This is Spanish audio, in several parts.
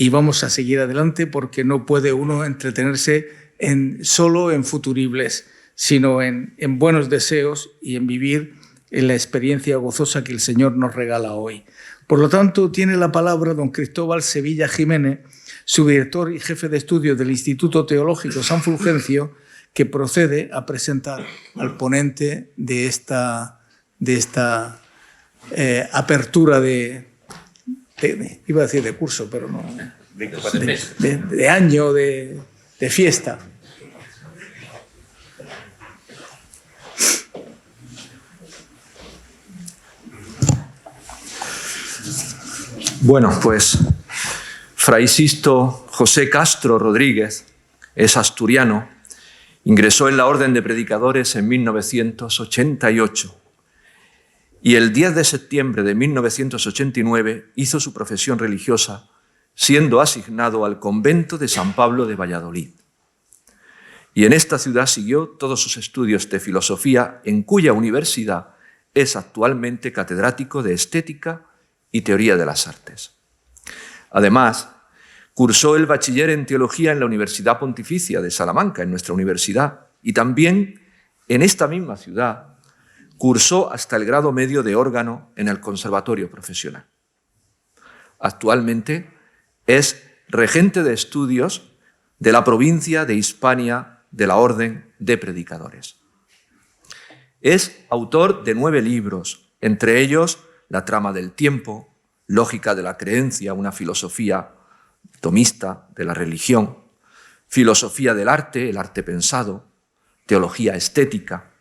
Y vamos a seguir adelante porque no puede uno entretenerse solo en futuribles, sino en buenos deseos y en vivir en la experiencia gozosa que el Señor nos regala hoy. Por lo tanto, tiene la palabra don Cristóbal Sevilla Jiménez, subdirector y jefe de estudios del Instituto Teológico San Fulgencio, que procede a presentar al ponente de esta apertura iba a decir de curso, pero no, de año, de fiesta. Bueno, pues Fray Sisto José Castro Rodríguez es asturiano, ingresó en la Orden de Predicadores en 1988 y el 10 de septiembre de 1989 hizo su profesión religiosa, siendo asignado al convento de San Pablo de Valladolid. Y en esta ciudad siguió todos sus estudios de filosofía, en cuya universidad es actualmente catedrático de Estética y Teoría de las Artes. Además, cursó el bachiller en Teología en la Universidad Pontificia de Salamanca, en nuestra universidad, y también en esta misma ciudad cursó hasta el grado medio de órgano en el Conservatorio Profesional. Actualmente es regente de estudios de la provincia de Hispania de la Orden de Predicadores. Es autor de 9 libros, entre ellos La trama del tiempo, Lógica de la creencia, una filosofía tomista de la religión, Filosofía del arte, el arte pensado, Teología estética.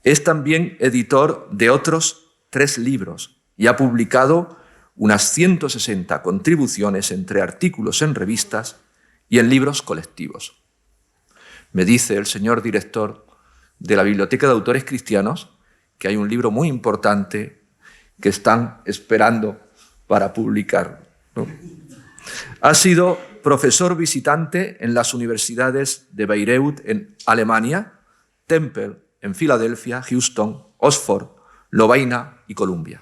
Es también editor de otros 3 libros y ha publicado unas 160 contribuciones entre artículos en revistas y en libros colectivos. Me dice el señor director de la Biblioteca de Autores Cristianos que hay un libro muy importante que están esperando para publicar, ¿no? Ha sido profesor visitante en las universidades de Bayreuth en Alemania, Temple en Filadelfia, Houston, Oxford, Lovaina y Columbia.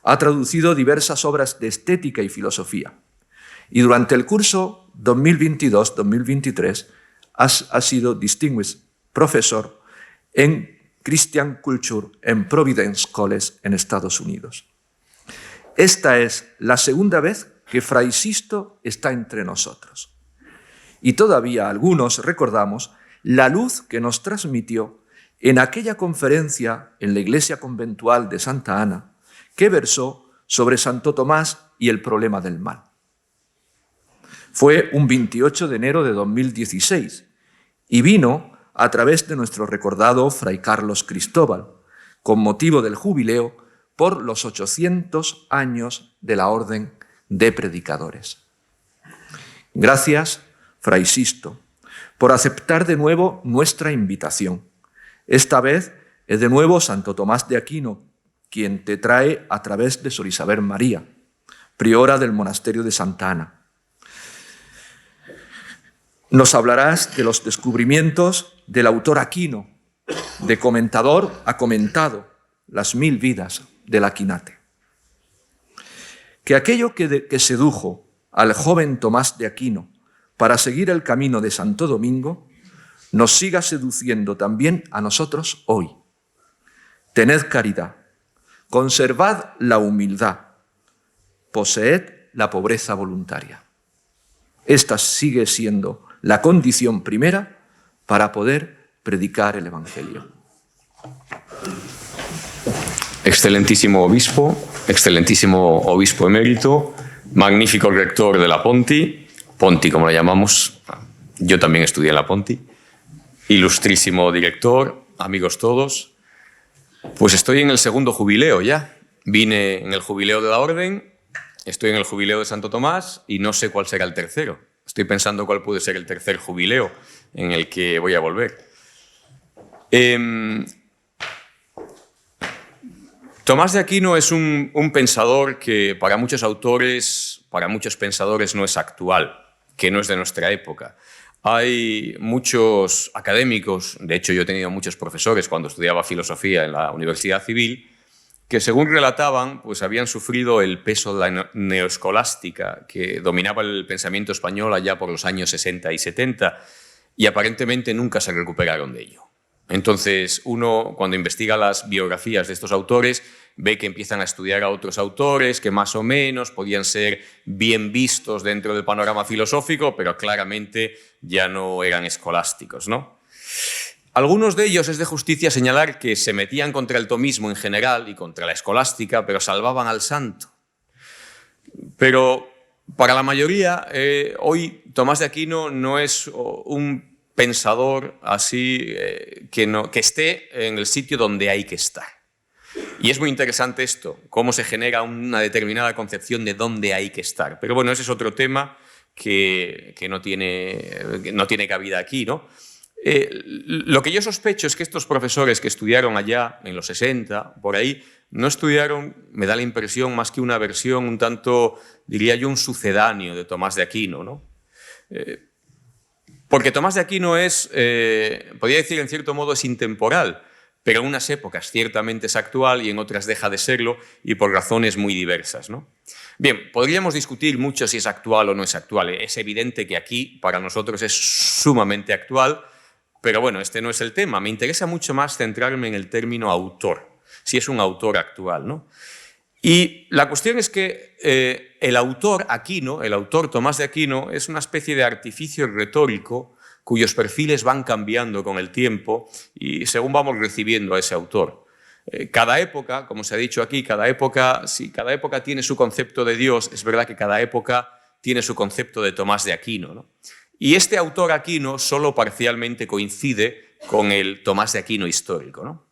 Ha traducido diversas obras de estética y filosofía y durante el curso 2022-2023 ha sido Distinguished Professor en Christian Culture en Providence College en Estados Unidos. Esta es la segunda vez que Fray Sisto está entre nosotros. Y todavía algunos recordamos la luz que nos transmitió en aquella conferencia en la iglesia conventual de Santa Ana, que versó sobre Santo Tomás y el problema del mal. Fue un 28 de enero de 2016 y vino a través de nuestro recordado Fray Carlos Cristóbal, con motivo del jubileo por los 800 años de la Orden de Predicadores. Gracias, Fray Sisto, por aceptar de nuevo nuestra invitación. Esta vez es de nuevo Santo Tomás de Aquino quien te trae a través de Sor Isabel María, priora del monasterio de Santa Ana. Nos hablarás de los descubrimientos del autor Aquino, de comentador a comentado, las 1000 vidas del Aquinate. Que aquello que sedujo al joven Tomás de Aquino para seguir el camino de Santo Domingo, nos siga seduciendo también a nosotros hoy. Tened caridad, conservad la humildad, poseed la pobreza voluntaria. Esta sigue siendo la condición primera para poder predicar el Evangelio. Excelentísimo obispo emérito, magnífico rector de la Ponti como la llamamos, yo también estudié en la Ponti, ilustrísimo director, amigos todos, pues estoy en el segundo jubileo ya. Vine en el jubileo de la Orden, estoy en el jubileo de Santo Tomás y no sé cuál será el tercero. Estoy pensando cuál puede ser el tercer jubileo en el que voy a volver. Tomás de Aquino es un pensador que para muchos autores, para muchos pensadores no es actual, que no es de nuestra época. Hay muchos académicos, de hecho yo he tenido muchos profesores cuando estudiaba filosofía en la Universidad Civil, que según relataban, pues habían sufrido el peso de la neoescolástica que dominaba el pensamiento español allá por los años 60 y 70 y aparentemente nunca se recuperaron de ello. Entonces, uno, cuando investiga las biografías de estos autores, ve que empiezan a estudiar a otros autores que más o menos podían ser bien vistos dentro del panorama filosófico, pero claramente ya no eran escolásticos, ¿no? Algunos de ellos es de justicia señalar que se metían contra el tomismo en general y contra la escolástica, pero salvaban al santo. Pero para la mayoría, hoy Tomás de Aquino no es un pensador así que esté en el sitio donde hay que estar. Y es muy interesante esto, cómo se genera una determinada concepción de dónde hay que estar. Pero bueno, ese es otro tema que no tiene cabida aquí, ¿no? Lo que yo sospecho es que estos profesores que estudiaron allá en los 60, por ahí, no estudiaron, me da la impresión, más que una versión un tanto, diría yo, un sucedáneo de Tomás de Aquino, ¿no? Porque Tomás de Aquino podría decir en cierto modo, es intemporal, pero en unas épocas ciertamente es actual y en otras deja de serlo y por razones muy diversas, ¿no? Bien, podríamos discutir mucho si es actual o no es actual. Es evidente que aquí para nosotros es sumamente actual, pero bueno, este no es el tema. Me interesa mucho más centrarme en el término autor, si es un autor actual, ¿no? Y la cuestión es que el autor Aquino, el autor Tomás de Aquino, es una especie de artificio retórico cuyos perfiles van cambiando con el tiempo y según vamos recibiendo a ese autor. Cada época, como se ha dicho aquí, si cada época tiene su concepto de Dios, es verdad que cada época tiene su concepto de Tomás de Aquino, ¿no? Y este autor Aquino solo parcialmente coincide con el Tomás de Aquino histórico, ¿no?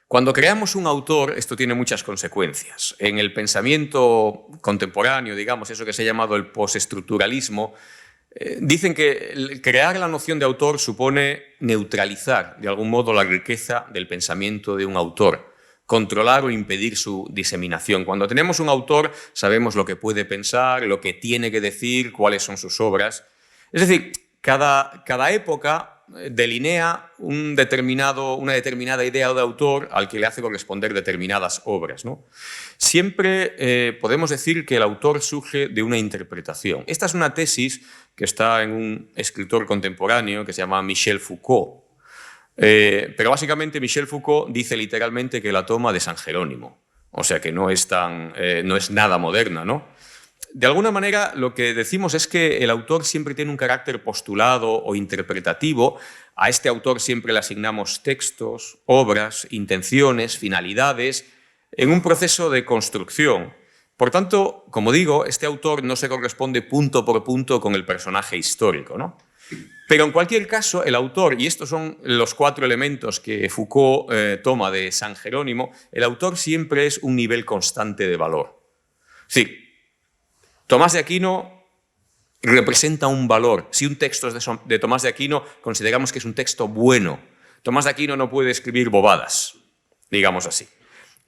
Cuando creamos un autor, esto tiene muchas consecuencias. En el pensamiento contemporáneo, digamos, eso que se ha llamado el postestructuralismo, dicen que crear la noción de autor supone neutralizar, de algún modo, la riqueza del pensamiento de un autor, controlar o impedir su diseminación. Cuando tenemos un autor, sabemos lo que puede pensar, lo que tiene que decir, cuáles son sus obras. Es decir, cada época delinea una determinada idea de autor al que le hace corresponder determinadas obras, ¿no? Siempre podemos decir que el autor surge de una interpretación. Esta es una tesis que está en un escritor contemporáneo que se llama Michel Foucault. Pero básicamente Michel Foucault dice literalmente que la toma de San Jerónimo, o sea que no es nada moderna, ¿no? De alguna manera, lo que decimos es que el autor siempre tiene un carácter postulado o interpretativo. A este autor siempre le asignamos textos, obras, intenciones, finalidades, en un proceso de construcción. Por tanto, como digo, este autor no se corresponde punto por punto con el personaje histórico, ¿no? Pero en cualquier caso, el autor, y estos son los 4 elementos que Foucault toma de San Jerónimo, el autor siempre es un nivel constante de valor. Sí. Tomás de Aquino representa un valor. Si un texto es de Tomás de Aquino, consideramos que es un texto bueno. Tomás de Aquino no puede escribir bobadas, digamos así.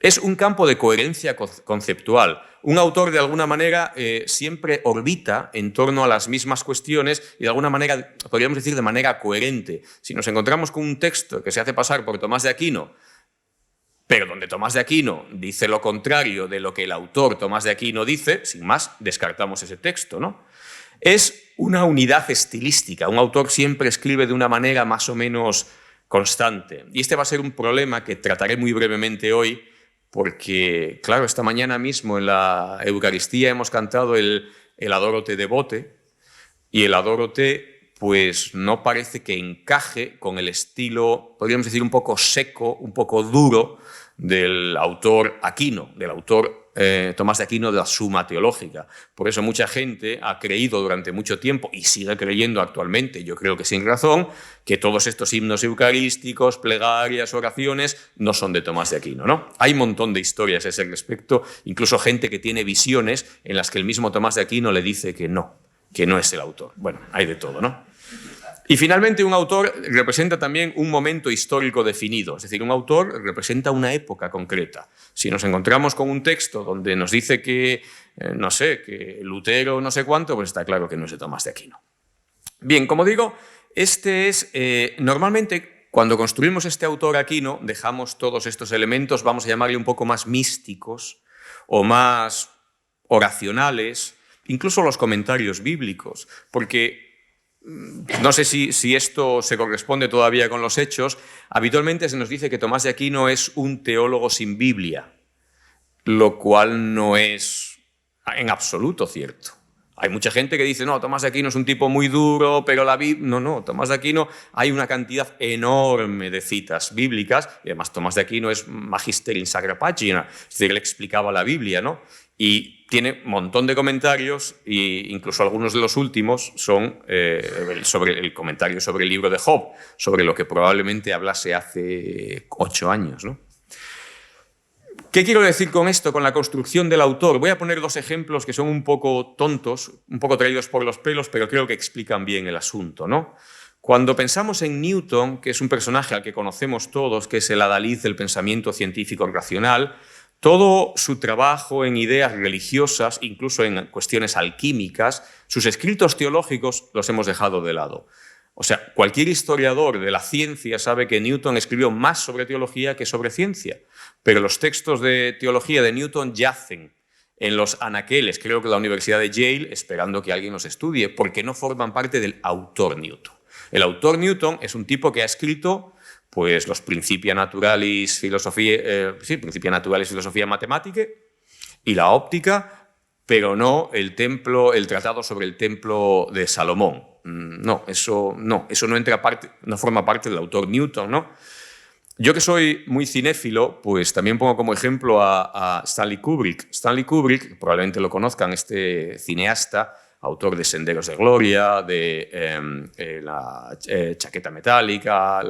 Es un campo de coherencia conceptual. Un autor, de alguna manera, siempre orbita en torno a las mismas cuestiones y, de alguna manera, podríamos decir de manera coherente. Si nos encontramos con un texto que se hace pasar por Tomás de Aquino, pero donde Tomás de Aquino dice lo contrario de lo que el autor Tomás de Aquino dice, sin más, descartamos ese texto, ¿no? Es una unidad estilística. Un autor siempre escribe de una manera más o menos constante. Y este va a ser un problema que trataré muy brevemente hoy, porque, claro, esta mañana mismo en la Eucaristía hemos cantado el Adoro te devote, y el Adoro te, pues no parece que encaje con el estilo, podríamos decir, un poco seco, un poco duro del autor Aquino, del autor Tomás de Aquino de la Suma Teológica. Por eso mucha gente ha creído durante mucho tiempo, y sigue creyendo actualmente, yo creo que sin razón, que todos estos himnos eucarísticos, plegarias, oraciones, no son de Tomás de Aquino, ¿no? Hay un montón de historias a ese respecto, incluso gente que tiene visiones en las que el mismo Tomás de Aquino le dice que no es el autor. Bueno, hay de todo, ¿no? Y finalmente un autor representa también un momento histórico definido, es decir, un autor representa una época concreta. Si nos encontramos con un texto donde nos dice que, no sé, que Lutero no sé cuánto, pues está claro que no es de Tomás de Aquino. Bien, como digo, este es, normalmente cuando construimos este autor Aquino, dejamos todos estos elementos, vamos a llamarle un poco más místicos o más oracionales, incluso los comentarios bíblicos, porque no sé si esto se corresponde todavía con los hechos. Habitualmente se nos dice que Tomás de Aquino es un teólogo sin Biblia, lo cual no es en absoluto cierto. Hay mucha gente que dice, no, Tomás de Aquino es un tipo muy duro, pero la Biblia... No, Tomás de Aquino hay una cantidad enorme de citas bíblicas, y además Tomás de Aquino es magister in sacra pagina, es decir, él explicaba la Biblia, ¿no? Y tiene un montón de comentarios, e incluso algunos de los últimos son sobre el comentario sobre el libro de Job, sobre lo que probablemente hablase hace 8 años, ¿no? ¿Qué quiero decir con esto, con la construcción del autor? Voy a poner 2 ejemplos que son un poco tontos, un poco traídos por los pelos, pero creo que explican bien el asunto, ¿no? Cuando pensamos en Newton, que es un personaje al que conocemos todos, que es el adalid del pensamiento científico racional, todo su trabajo en ideas religiosas, incluso en cuestiones alquímicas, sus escritos teológicos los hemos dejado de lado. O sea, cualquier historiador de la ciencia sabe que Newton escribió más sobre teología que sobre ciencia, pero los textos de teología de Newton yacen en los anaqueles, creo que de la Universidad de Yale, esperando que alguien los estudie, porque no forman parte del autor Newton. El autor Newton es un tipo que ha escrito pues, los Principia Naturalis Filosofia Mathematica y la óptica, pero no el tratado sobre el templo de Salomón. No, eso no forma parte del autor Newton, ¿no? Yo que soy muy cinéfilo, pues también pongo como ejemplo a Stanley Kubrick. Stanley Kubrick, probablemente lo conozcan, este cineasta, autor de Senderos de Gloria, de la chaqueta metálica,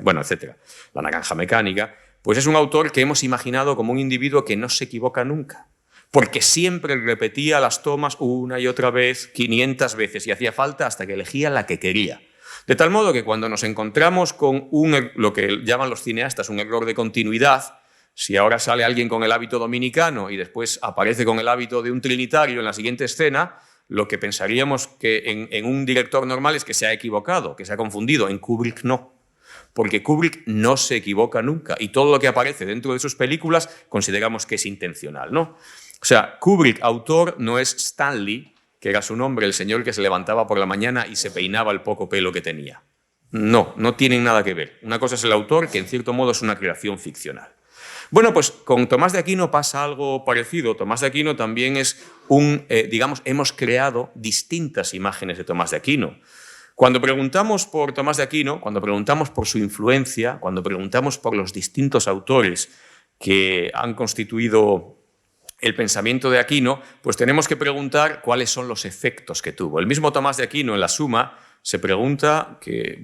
etcétera, La naranja mecánica, pues es un autor que hemos imaginado como un individuo que no se equivoca nunca, porque siempre repetía las tomas una y otra vez, 500 veces, y hacía falta hasta que elegía la que quería. De tal modo que cuando nos encontramos con lo que llaman los cineastas un error de continuidad, si ahora sale alguien con el hábito dominicano y después aparece con el hábito de un trinitario en la siguiente escena, lo que pensaríamos que en un director normal es que se ha equivocado, que se ha confundido. En Kubrick no, porque Kubrick no se equivoca nunca y todo lo que aparece dentro de sus películas consideramos que es intencional, ¿no? O sea, Kubrick, autor, no es Stanley, que era su nombre, el señor que se levantaba por la mañana y se peinaba el poco pelo que tenía. No tienen nada que ver. Una cosa es el autor, que en cierto modo es una creación ficcional. Bueno, pues con Tomás de Aquino pasa algo parecido. Tomás de Aquino también es hemos creado distintas imágenes de Tomás de Aquino. Cuando preguntamos por Tomás de Aquino, cuando preguntamos por su influencia, cuando preguntamos por los distintos autores que han constituido el pensamiento de Aquino, pues tenemos que preguntar cuáles son los efectos que tuvo. El mismo Tomás de Aquino en la Suma se pregunta que,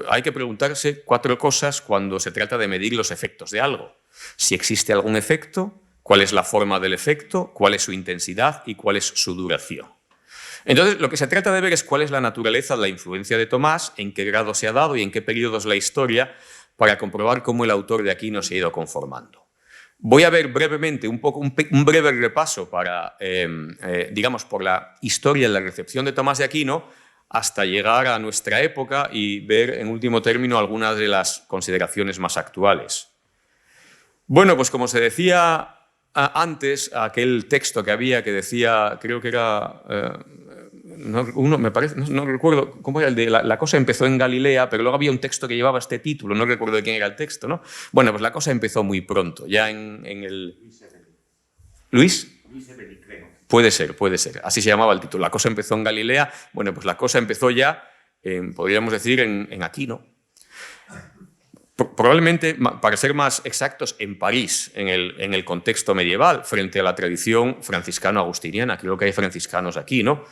hay que preguntarse 4 cosas cuando se trata de medir los efectos de algo. Si existe algún efecto, cuál es la forma del efecto, cuál es su intensidad y cuál es su duración. Entonces, lo que se trata de ver es cuál es la naturaleza de la influencia de Tomás, en qué grado se ha dado y en qué periodos de la historia, para comprobar cómo el autor de Aquino se ha ido conformando. Voy a ver brevemente un breve repaso por la historia de la recepción de Tomás de Aquino hasta llegar a nuestra época y ver, en último término, algunas de las consideraciones más actuales. Bueno, pues como se decía antes, aquel texto que había que decía, creo que era, no recuerdo cómo era el de la cosa empezó en Galilea, pero luego había un texto que llevaba este título, no recuerdo de quién era el texto, ¿no? Bueno, pues la cosa empezó muy pronto, ya en el... ¿Luis? Puede ser, así se llamaba el título. La cosa empezó en Galilea, bueno, pues la cosa empezó ya, podríamos decir, en Aquino. Probablemente, para ser más exactos, en París, en el contexto medieval, frente a la tradición franciscano-agustiniana. Creo que hay franciscanos aquí, ¿no?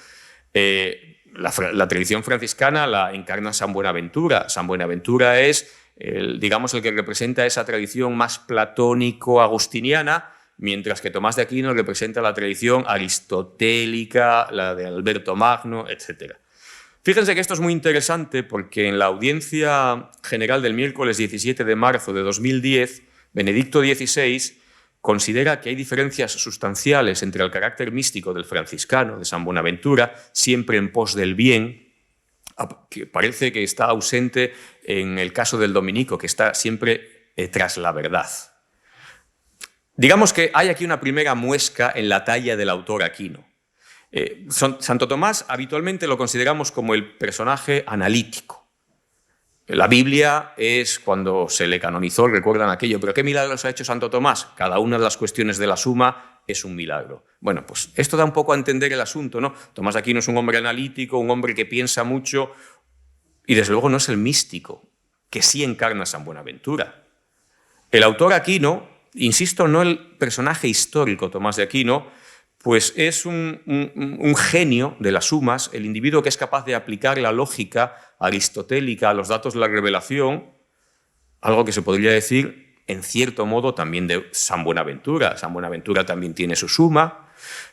La tradición franciscana la encarna San Buenaventura. San Buenaventura es, el que representa esa tradición más platónico-agustiniana, mientras que Tomás de Aquino representa la tradición aristotélica, la de Alberto Magno, etc. Fíjense que esto es muy interesante porque en la audiencia general del miércoles 17 de marzo de 2010, Benedicto XVI considera que hay diferencias sustanciales entre el carácter místico del franciscano, de San Buenaventura, siempre en pos del bien, que parece que está ausente en el caso del dominico, que está siempre tras la verdad. Digamos que hay aquí una primera muesca en la talla del autor Aquino. Santo Tomás habitualmente lo consideramos como el personaje analítico. La Biblia es cuando se le canonizó, recuerdan aquello, pero ¿qué milagros ha hecho Santo Tomás? Cada una de las cuestiones de la suma es un milagro. Bueno, pues esto da un poco a entender el asunto, ¿no? Tomás de Aquino es un hombre analítico, un hombre que piensa mucho y desde luego no es el místico, que sí encarna a San Buenaventura. El autor Aquino, insisto, no el personaje histórico Tomás de Aquino, pues es un genio de las sumas, el individuo que es capaz de aplicar la lógica aristotélica a los datos de la revelación, algo que se podría decir, en cierto modo, también de San Buenaventura. San Buenaventura también tiene su suma,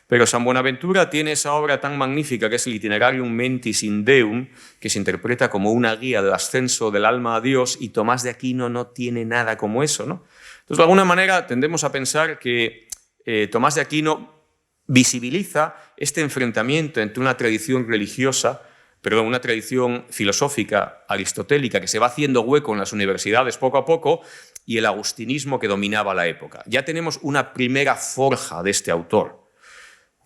pero San Buenaventura tiene esa obra tan magnífica que es el Itinerarium Mentis in Deum, que se interpreta como una guía del ascenso del alma a Dios, y Tomás de Aquino no tiene nada como eso, ¿no? Entonces, de alguna manera, tendemos a pensar que Tomás de Aquino visibiliza este enfrentamiento entre una tradición religiosa, una tradición filosófica aristotélica que se va haciendo hueco en las universidades poco a poco y el agustinismo que dominaba la época. Ya tenemos una primera forja de este autor.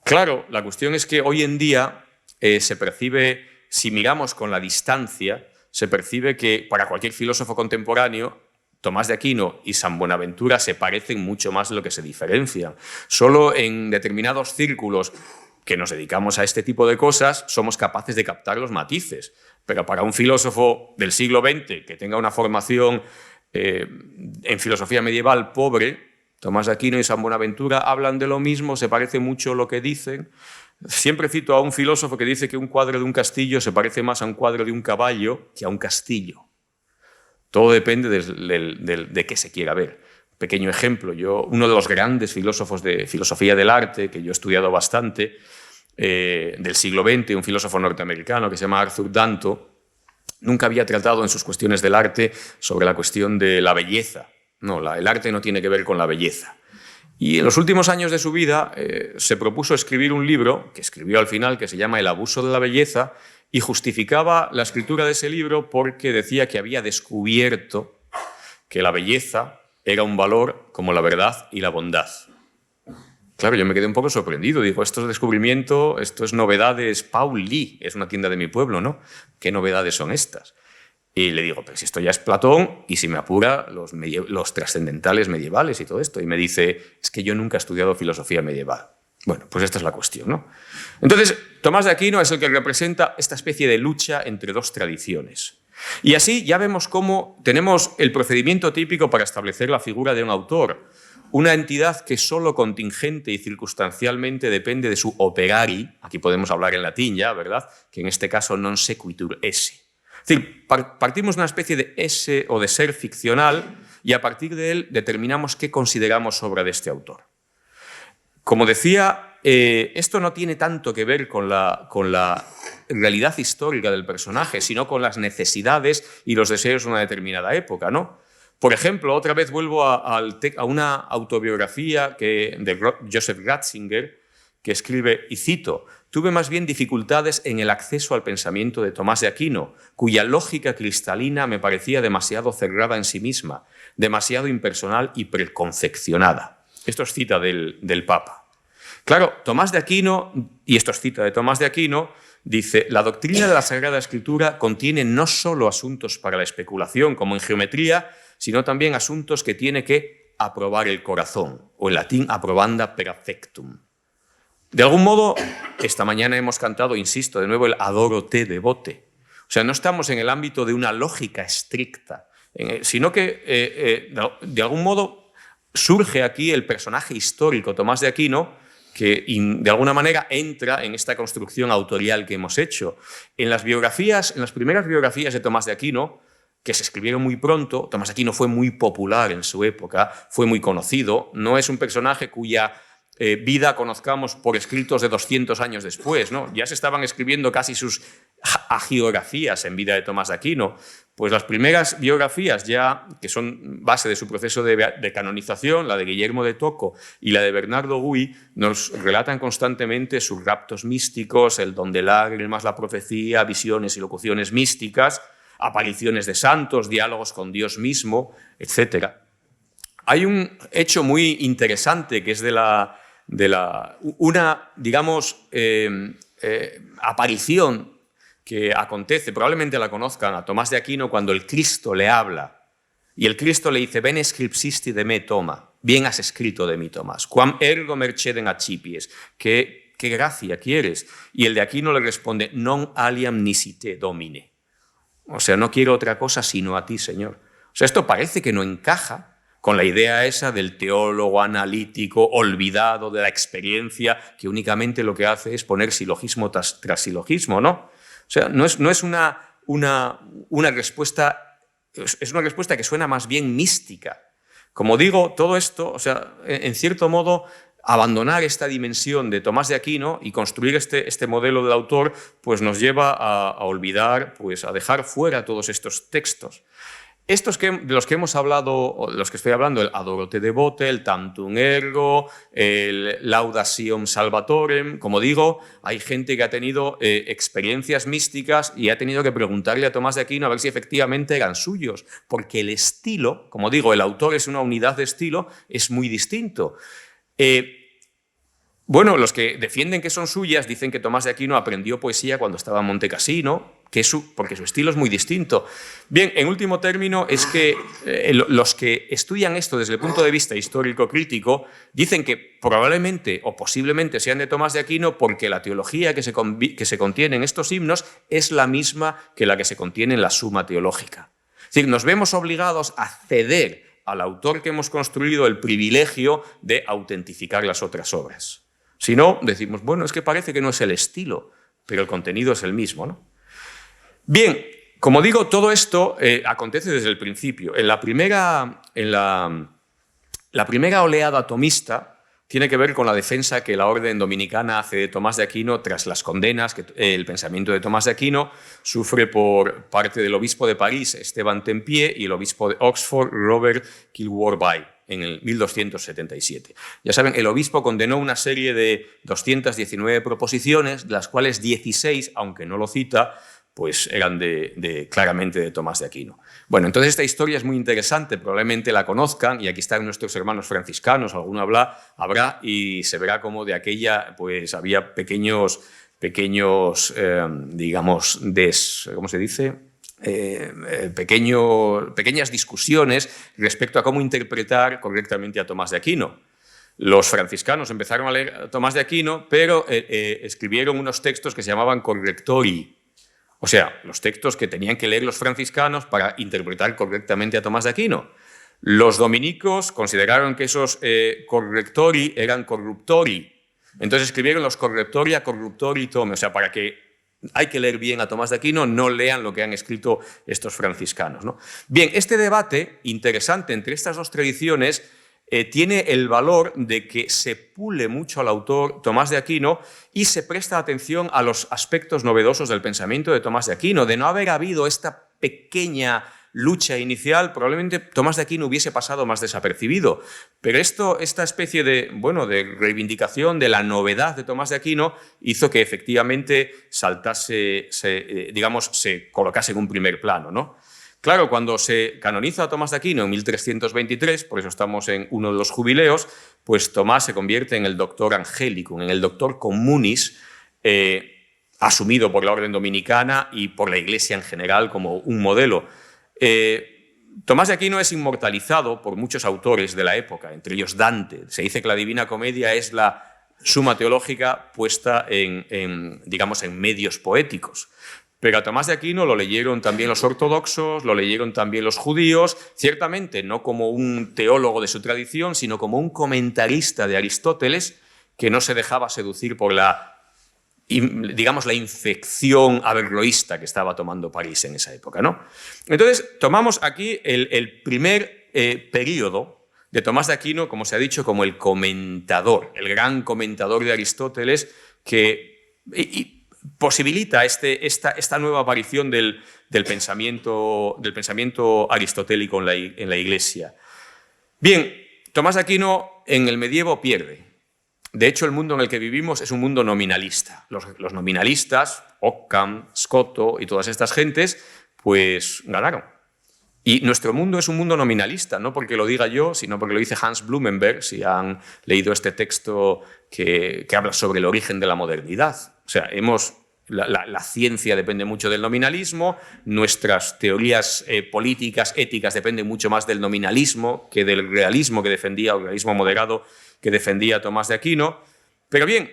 Claro, la cuestión es que hoy en día se percibe, si miramos con la distancia, se percibe que para cualquier filósofo contemporáneo Tomás de Aquino y San Buenaventura se parecen mucho más de lo que se diferencian. Solo en determinados círculos que nos dedicamos a este tipo de cosas somos capaces de captar los matices. Pero para un filósofo del siglo XX que tenga una formación en filosofía medieval pobre, Tomás de Aquino y San Buenaventura hablan de lo mismo, se parece mucho lo que dicen. Siempre cito a un filósofo que dice que un cuadro de un castillo se parece más a un cuadro de un caballo que a un castillo. Todo depende de qué se quiera ver. Pequeño ejemplo, uno de los grandes filósofos de filosofía del arte, que yo he estudiado bastante, del siglo XX, un filósofo norteamericano que se llama Arthur Danto, nunca había tratado en sus cuestiones del arte sobre la cuestión de la belleza. No, el arte no tiene que ver con la belleza. Y en los últimos años de su vida se propuso escribir un libro, que escribió al final, que se llama El abuso de la belleza, y justificaba la escritura de ese libro porque decía que había descubierto que la belleza era un valor como la verdad y la bondad. Claro, yo me quedé un poco sorprendido. Digo, esto es descubrimiento, esto es novedades. Paul Lee, es una tienda de mi pueblo, ¿no? ¿Qué novedades son estas? Y le digo, pero si esto ya es Platón y si me apura los trascendentales medievales y todo esto. Y me dice, es que yo nunca he estudiado filosofía medieval. Bueno, pues esta es la cuestión, ¿no? Entonces, Tomás de Aquino es el que representa esta especie de lucha entre dos tradiciones. Y así ya vemos cómo tenemos el procedimiento típico para establecer la figura de un autor, una entidad que solo contingente y circunstancialmente depende de su operari, aquí podemos hablar en latín ya, ¿verdad?, que en este caso non sequitur esse. Es decir, partimos de una especie de esse o de ser ficcional y a partir de él determinamos qué consideramos obra de este autor. Como decía, esto no tiene tanto que ver con la realidad histórica del personaje, sino con las necesidades y los deseos de una determinada época, ¿no? Por ejemplo, otra vez vuelvo a una autobiografía de Joseph Ratzinger, que escribe, y cito, «Tuve más bien dificultades en el acceso al pensamiento de Tomás de Aquino, cuya lógica cristalina me parecía demasiado cerrada en sí misma, demasiado impersonal y preconcepcionada». Esto es cita del Papa. Claro, Tomás de Aquino, y esto es cita de Tomás de Aquino, dice, la doctrina de la Sagrada Escritura contiene no solo asuntos para la especulación, como en geometría, sino también asuntos que tiene que aprobar el corazón, o en latín aprobanda per affectum. De algún modo, esta mañana hemos cantado, insisto, de nuevo el Adoro te devote. O sea, no estamos en el ámbito de una lógica estricta, sino que de algún modo surge aquí el personaje histórico Tomás de Aquino, que de alguna manera entra en esta construcción autorial que hemos hecho. En las primeras biografías de Tomás de Aquino, que se escribieron muy pronto, Tomás de Aquino fue muy popular en su época, fue muy conocido, no es un personaje cuya vida conozcamos por escritos de 200 años después, ¿no? Ya se estaban escribiendo casi sus hagiografías en vida de Tomás de Aquino. Pues las primeras biografías ya, que son base de su proceso de canonización, la de Guillermo de Tocco y la de Bernardo Gui, nos relatan constantemente sus raptos místicos, el don de lágrimas, la profecía, visiones y locuciones místicas, apariciones de santos, diálogos con Dios mismo, etc. Hay un hecho muy interesante que es una, digamos, aparición que acontece, probablemente la conozcan, a Tomás de Aquino cuando el Cristo le habla y el Cristo le dice: «Bene scripsisti de me, Toma, bien has escrito de mí, Tomás, quam ergo mercedem accipies», ¿qué gracia quieres? Y el de Aquino le responde: «Non aliam nisi te, Domine», o sea, no quiero otra cosa sino a ti, Señor. O sea, esto parece que no encaja con la idea esa del teólogo analítico olvidado de la experiencia que únicamente lo que hace es poner silogismo tras silogismo, ¿no? O sea, no es una respuesta, es una respuesta que suena más bien mística. Como digo, todo esto, o sea, en cierto modo, abandonar esta dimensión de Tomás de Aquino y construir este modelo del autor, pues nos lleva a olvidar, pues a dejar fuera todos estos textos. Estos de los que hemos hablado, los que estoy hablando, el Adoro te devote, el Tantum ergo, el Laudationem Salvatorem, como digo, hay gente que ha tenido experiencias místicas y ha tenido que preguntarle a Tomás de Aquino a ver si efectivamente eran suyos, porque el estilo, como digo, el autor es una unidad de estilo, es muy distinto. Bueno, los que defienden que son suyas dicen que Tomás de Aquino aprendió poesía cuando estaba en Monte Cassino, porque su estilo es muy distinto. Bien, en último término, es que los que estudian esto desde el punto de vista histórico-crítico dicen que probablemente o posiblemente sean de Tomás de Aquino porque la teología que se contiene en estos himnos es la misma que la que se contiene en la Suma Teológica. Es decir, nos vemos obligados a ceder al autor que hemos construido el privilegio de autentificar las otras obras. Si no, decimos, bueno, es que parece que no es el estilo, pero el contenido es el mismo, ¿no? Bien, como digo, todo esto acontece desde el principio. La primera oleada tomista tiene que ver con la defensa que la orden dominicana hace de Tomás de Aquino tras las condenas que el pensamiento de Tomás de Aquino sufre por parte del obispo de París, Esteban Tempier, y el obispo de Oxford, Robert Kilward-By, en el 1277. Ya saben, el obispo condenó una serie de 219 proposiciones, de las cuales 16, aunque no lo cita, pues eran claramente de Tomás de Aquino. Bueno, entonces esta historia es muy interesante, probablemente la conozcan, y aquí están nuestros hermanos franciscanos, alguno habrá, y se verá cómo de aquella pues había pequeños digamos, ¿cómo se dice?, pequeñas discusiones respecto a cómo interpretar correctamente a Tomás de Aquino. Los franciscanos empezaron a leer a Tomás de Aquino, pero escribieron unos textos que se llamaban correctori, o sea, los textos que tenían que leer los franciscanos para interpretar correctamente a Tomás de Aquino. Los dominicos consideraron que esos correctori eran corruptori, entonces escribieron los correctoria corruptori tome, o sea, para que hay que leer bien a Tomás de Aquino, no lean lo que han escrito estos franciscanos, ¿no? Bien, este debate interesante entre estas dos tradiciones tiene el valor de que se pule mucho al autor Tomás de Aquino y se presta atención a los aspectos novedosos del pensamiento de Tomás de Aquino. De no haber habido esta pequeña lucha inicial, probablemente Tomás de Aquino hubiese pasado más desapercibido. Pero esta especie de reivindicación de la novedad de Tomás de Aquino hizo que efectivamente se colocase en un primer plano, ¿no? Claro, cuando se canoniza a Tomás de Aquino en 1323, por eso estamos en uno de los jubileos, pues Tomás se convierte en el doctor angelicum, en el doctor communis, asumido por la orden dominicana y por la Iglesia en general como un modelo. Tomás de Aquino es inmortalizado por muchos autores de la época, entre ellos Dante. Se dice que la Divina Comedia es la Suma Teológica puesta en medios poéticos. Pero a Tomás de Aquino lo leyeron también los ortodoxos, lo leyeron también los judíos, ciertamente no como un teólogo de su tradición, sino como un comentarista de Aristóteles que no se dejaba seducir por la infección averroísta que estaba tomando París en esa época, ¿no? Entonces, tomamos aquí el primer periodo de Tomás de Aquino, como se ha dicho, como el comentador, el gran comentador de Aristóteles, que posibilita esta nueva aparición del pensamiento aristotélico en la Iglesia. Bien, Tomás de Aquino en el medievo pierde. De hecho, el mundo en el que vivimos es un mundo nominalista. Los nominalistas, Occam, Scotto y todas estas gentes, pues ganaron. Y nuestro mundo es un mundo nominalista, no porque lo diga yo, sino porque lo dice Hans Blumenberg, si han leído este texto que habla sobre el origen de la modernidad. O sea, la ciencia depende mucho del nominalismo, nuestras teorías políticas, éticas, dependen mucho más del nominalismo que del realismo que defendía, o realismo moderado que defendía Tomás de Aquino. Pero bien,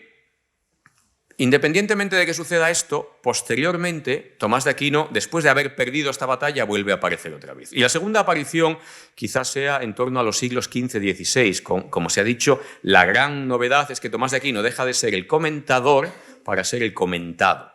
independientemente de que suceda esto, posteriormente Tomás de Aquino, después de haber perdido esta batalla, vuelve a aparecer otra vez. Y la segunda aparición quizás sea en torno a los siglos XV y XVI. Como se ha dicho, la gran novedad es que Tomás de Aquino deja de ser el comentador para ser el comentado.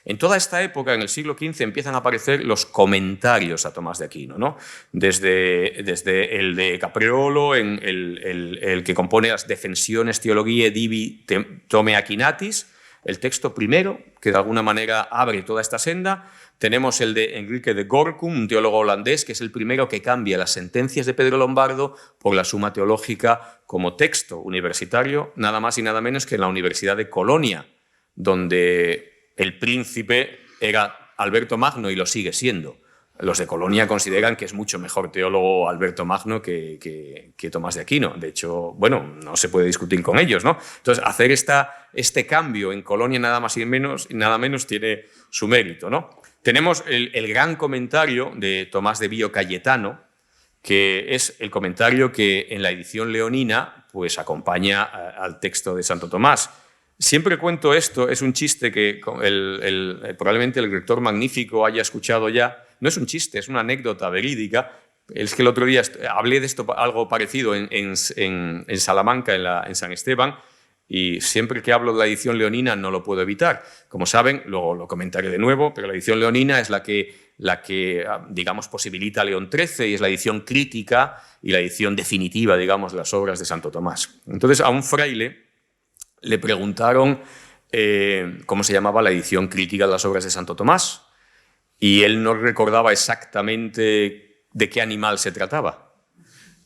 En toda esta época, en el siglo XV, empiezan a aparecer los comentarios a Tomás de Aquino, ¿no? Desde el de Capriolo, el que compone las Defensiones Theologiae Divi Tome Aquinatis, el texto primero, que de alguna manera abre toda esta senda. Tenemos el de Enrique de Gorkum, un teólogo holandés, que es el primero que cambia las sentencias de Pedro Lombardo por la Suma Teológica como texto universitario, nada más y nada menos que en la Universidad de Colonia, donde el príncipe era Alberto Magno y lo sigue siendo. Los de Colonia consideran que es mucho mejor teólogo Alberto Magno que Tomás de Aquino. De hecho, bueno, no se puede discutir con ellos, ¿no? Entonces, hacer este cambio en Colonia nada más y nada menos tiene su mérito, ¿no? Tenemos el gran comentario de Tomás de Bio Cayetano, que es el comentario que en la edición leonina pues, acompaña al texto de Santo Tomás. Siempre cuento esto, es un chiste que probablemente el rector magnífico haya escuchado ya. No es un chiste, es una anécdota verídica. Es que el otro día hablé de esto, algo parecido en Salamanca, en San Esteban, y siempre que hablo de la edición leonina no lo puedo evitar. Como saben, luego lo comentaré de nuevo, pero la edición leonina es la que digamos, posibilita a León XIII y es la edición crítica y la edición definitiva, digamos, de las obras de Santo Tomás. Entonces, a un fraile le preguntaron cómo se llamaba la edición crítica de las obras de Santo Tomás, y él no recordaba exactamente de qué animal se trataba.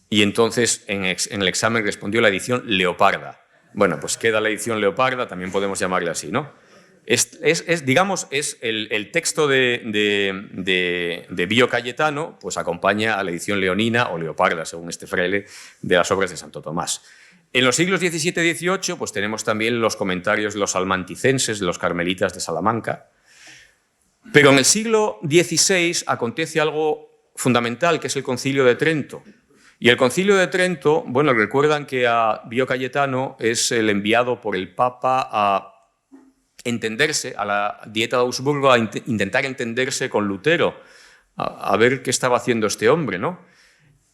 Y entonces en el examen respondió la edición leoparda. Bueno, pues queda la edición leoparda, también podemos llamarle así, ¿no? Digamos, el texto de Bio Cayetano, pues acompaña a la edición leonina o leoparda, según este fraile, de las obras de Santo Tomás. En los siglos XVII y XVIII pues tenemos también los comentarios de los almanticenses, de los carmelitas de Salamanca. Pero en el siglo XVI acontece algo fundamental, que es el Concilio de Trento. Y el Concilio de Trento, bueno, recuerdan que a Bio Cayetano es el enviado por el Papa a entenderse, a la Dieta de Augsburgo, a intentar entenderse con Lutero, a ver qué estaba haciendo este hombre, ¿no?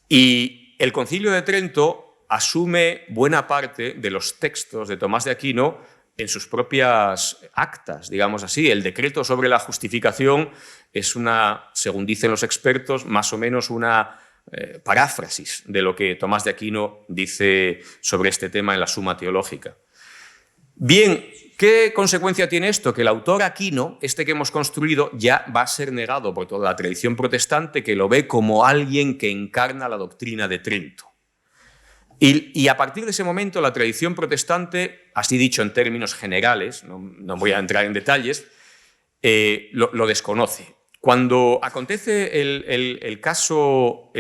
Y el Concilio de Trento asume buena parte de los textos de Tomás de Aquino en sus propias actas, digamos así. El decreto sobre la justificación es según dicen los expertos, más o menos una paráfrasis de lo que Tomás de Aquino dice sobre este tema en la Suma Teológica. Bien, ¿qué consecuencia tiene esto? Que el autor Aquino, este que hemos construido, ya va a ser negado por toda la tradición protestante, que lo ve como alguien que encarna la doctrina de Trento. Y a partir de ese momento la tradición protestante, así dicho en términos generales, no voy a entrar en detalles, lo desconoce. Cuando acontece el caso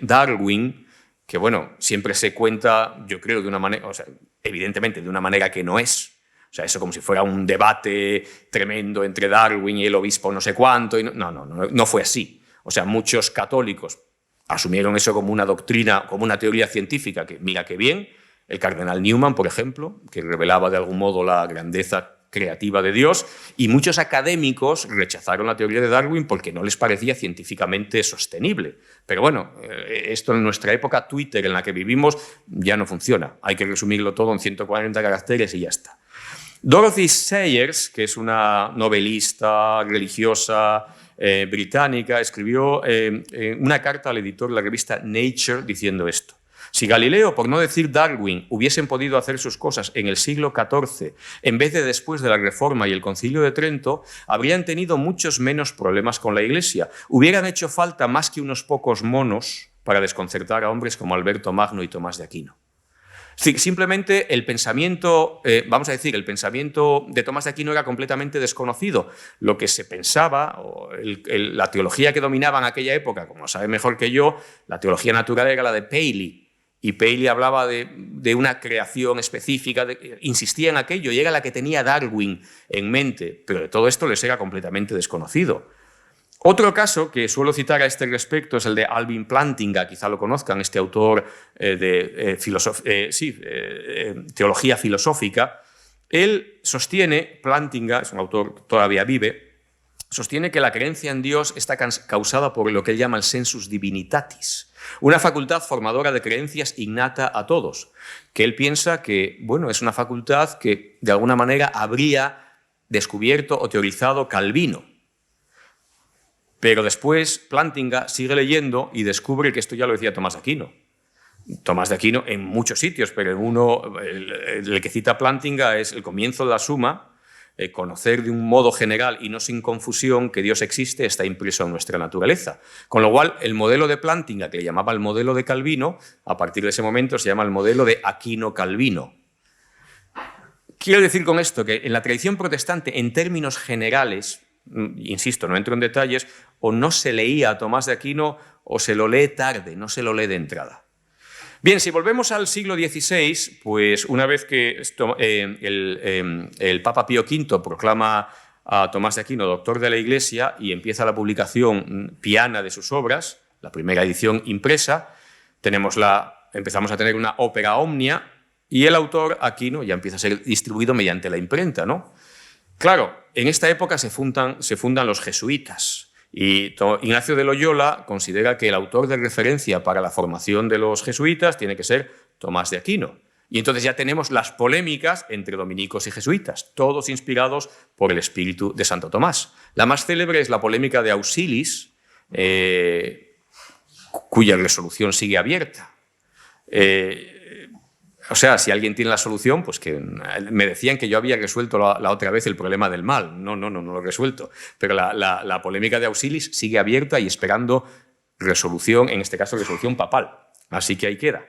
Darwin, que bueno, siempre se cuenta, yo creo, de una manera, o sea, evidentemente de una manera que no es, o sea, eso como si fuera un debate tremendo entre Darwin y el obispo no sé cuánto, no fue así. O sea, muchos católicos asumieron eso como una doctrina, como una teoría científica, que mira qué bien. El cardenal Newman, por ejemplo, que revelaba de algún modo la grandeza creativa de Dios, y muchos académicos rechazaron la teoría de Darwin porque no les parecía científicamente sostenible. Pero bueno, esto en nuestra época Twitter en la que vivimos ya no funciona. Hay que resumirlo todo en 140 caracteres y ya está. Dorothy Sayers, que es una novelista religiosa británica, escribió una carta al editor de la revista Nature diciendo esto. Si Galileo, por no decir Darwin, hubiesen podido hacer sus cosas en el siglo XIV, en vez de después de la Reforma y el Concilio de Trento, habrían tenido muchos menos problemas con la Iglesia. Hubieran hecho falta más que unos pocos monos para desconcertar a hombres como Alberto Magno y Tomás de Aquino. Simplemente el pensamiento, vamos a decir, el pensamiento de Tomás de Aquino era completamente desconocido. Lo que se pensaba, o la teología que dominaba en aquella época, como sabe mejor que yo, la teología natural era la de Paley. Y Paley hablaba de una creación específica, insistía en aquello, y era la que tenía Darwin en mente, pero de todo esto les era completamente desconocido. Otro caso que suelo citar a este respecto es el de Alvin Plantinga, quizá lo conozcan, este autor de teología filosófica. Él sostiene, Plantinga, es un autor que todavía vive, sostiene que la creencia en Dios está causada por lo que él llama el sensus divinitatis, una facultad formadora de creencias innata a todos, que él piensa que, bueno, es una facultad que de alguna manera habría descubierto o teorizado Calvino. Pero después Plantinga sigue leyendo y descubre que esto ya lo decía Tomás de Aquino. Tomás de Aquino en muchos sitios, pero en uno, el que cita Plantinga es el comienzo de la Suma, conocer de un modo general y no sin confusión que Dios existe está impreso en nuestra naturaleza. Con lo cual, el modelo de Plantinga, que le llamaba el modelo de Calvino, a partir de ese momento se llama el modelo de Aquino-Calvino. Quiero decir con esto que en la tradición protestante, en términos generales, insisto, no entro en detalles, o no se leía a Tomás de Aquino o se lo lee tarde, no se lo lee de entrada. Bien, si volvemos al siglo XVI, pues una vez que el Papa Pío V proclama a Tomás de Aquino doctor de la Iglesia y empieza la publicación piana de sus obras, la primera edición impresa, empezamos a tener una ópera omnia y el autor Aquino ya empieza a ser distribuido mediante la imprenta, ¿no? Claro, en esta época se fundan los jesuitas. Y Ignacio de Loyola considera que el autor de referencia para la formación de los jesuitas tiene que ser Tomás de Aquino. Y entonces ya tenemos las polémicas entre dominicos y jesuitas, todos inspirados por el espíritu de Santo Tomás. La más célebre es la polémica de Auxilis, cuya resolución sigue abierta. O sea, si alguien tiene la solución, pues que me decían que yo había resuelto la otra vez el problema del mal. No lo he resuelto. Pero la polémica de Auxilis sigue abierta y esperando resolución, en este caso resolución papal. Así que ahí queda.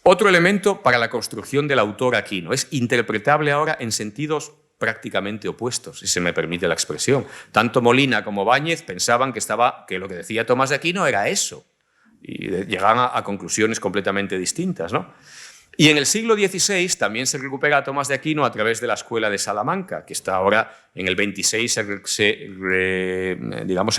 Otro elemento para la construcción del autor Aquino es interpretable ahora en sentidos prácticamente opuestos, si se me permite la expresión. Tanto Molina como Báñez pensaban que lo que decía Tomás de Aquino era eso. Y llegaban a conclusiones completamente distintas, ¿no? Y en el siglo XVI también se recupera a Tomás de Aquino a través de la Escuela de Salamanca, que está ahora en el 26, se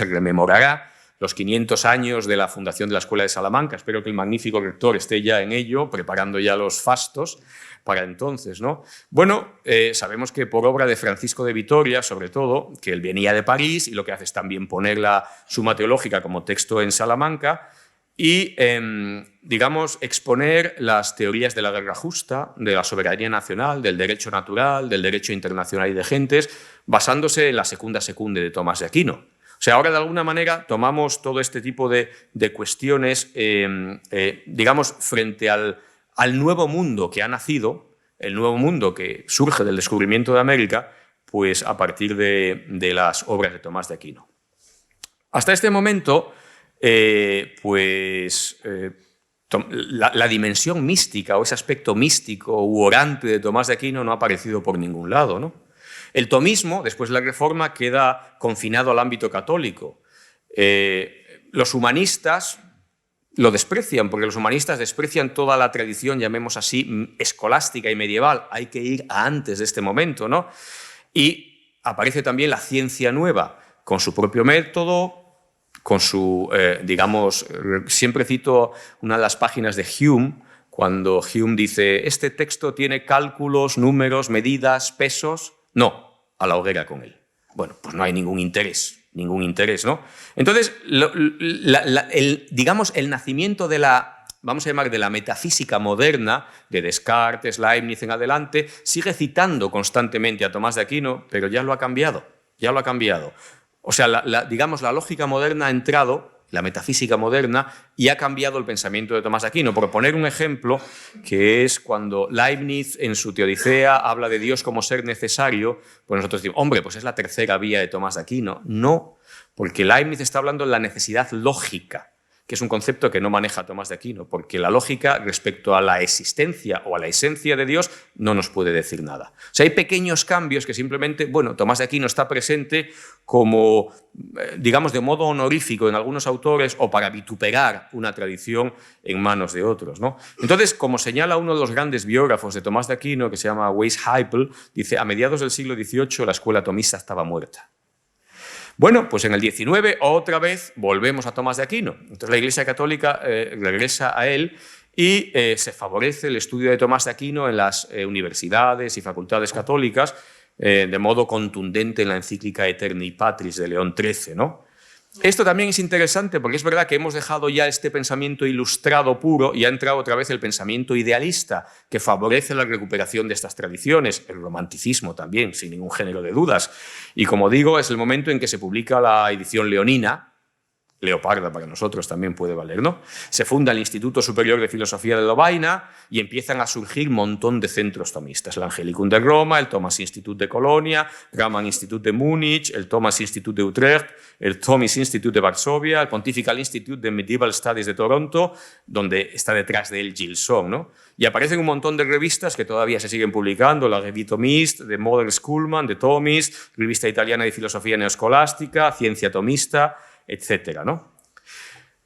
rememorará los 500 años de la fundación de la Escuela de Salamanca. Espero que el magnífico rector esté ya en ello, preparando ya los fastos para entonces, ¿no? Bueno, sabemos que por obra de Francisco de Vitoria, sobre todo, que él venía de París y lo que hace es también poner la Suma Teológica como texto en Salamanca, y, exponer las teorías de la guerra justa, de la soberanía nacional, del derecho natural, del derecho internacional y de gentes, basándose en la Secunda Secunde de Tomás de Aquino. O sea, ahora de alguna manera tomamos todo este tipo de cuestiones, frente al nuevo mundo que ha nacido, el nuevo mundo que surge del descubrimiento de América, pues a partir de las obras de Tomás de Aquino. Hasta este momento, la dimensión mística o ese aspecto místico u orante de Tomás de Aquino no ha aparecido por ningún lado, ¿no? El tomismo, después de la Reforma, queda confinado al ámbito católico. Los humanistas lo desprecian, porque los humanistas desprecian toda la tradición, llamemos así, escolástica y medieval. Hay que ir a antes de este momento, ¿no? Y aparece también la ciencia nueva, con su propio método, con su, siempre cito una de las páginas de Hume, cuando Hume dice, este texto tiene cálculos, números, medidas, pesos. No, a la hoguera con él. Bueno, pues no hay ningún interés, ¿no? Entonces, el nacimiento de la, vamos a llamar, de la metafísica moderna, de Descartes, Leibniz en adelante, sigue citando constantemente a Tomás de Aquino, pero ya lo ha cambiado. O sea, digamos, la lógica moderna ha entrado, la metafísica moderna, y ha cambiado el pensamiento de Tomás de Aquino. Por poner un ejemplo, que es cuando Leibniz en su Teodicea habla de Dios como ser necesario, pues nosotros decimos, hombre, pues es la tercera vía de Tomás de Aquino. No, porque Leibniz está hablando de la necesidad lógica, que es un concepto que no maneja Tomás de Aquino, porque la lógica respecto a la existencia o a la esencia de Dios no nos puede decir nada. O sea, hay pequeños cambios que simplemente, bueno, Tomás de Aquino está presente como, digamos, de modo honorífico en algunos autores o para vituperar una tradición en manos de otros, ¿no? Entonces, como señala uno de los grandes biógrafos de Tomás de Aquino, que se llama Weishaupt, dice, a mediados del siglo XVIII la escuela tomista estaba muerta. Bueno, pues en el XIX otra vez volvemos a Tomás de Aquino. Entonces la Iglesia Católica regresa a él y se favorece el estudio de Tomás de Aquino en las universidades y facultades católicas de modo contundente en la encíclica Aeterni Patris de León XIII, ¿no? Esto también es interesante porque es verdad que hemos dejado ya este pensamiento ilustrado puro y ha entrado otra vez el pensamiento idealista que favorece la recuperación de estas tradiciones, el romanticismo también, sin ningún género de dudas. Y como digo, es el momento en que se publica la edición leonina, Leoparda para nosotros también puede valer, ¿no? Se funda el Instituto Superior de Filosofía de Lovaina y empiezan a surgir un montón de centros tomistas. El Angelicum de Roma, el Thomas Institut de Colonia, el Raman Institut de Múnich, el Thomas Institut de Utrecht, el Thomas Institut de Varsovia, el Pontifical Institute de Medieval Studies de Toronto, donde está detrás de él Gilson, ¿no? Y aparecen un montón de revistas que todavía se siguen publicando, la Revue Thomiste, de Modern Schoolman, de Thomist, Revista Italiana de Filosofía Neoscolástica, Ciencia Tomista, etcétera, ¿no?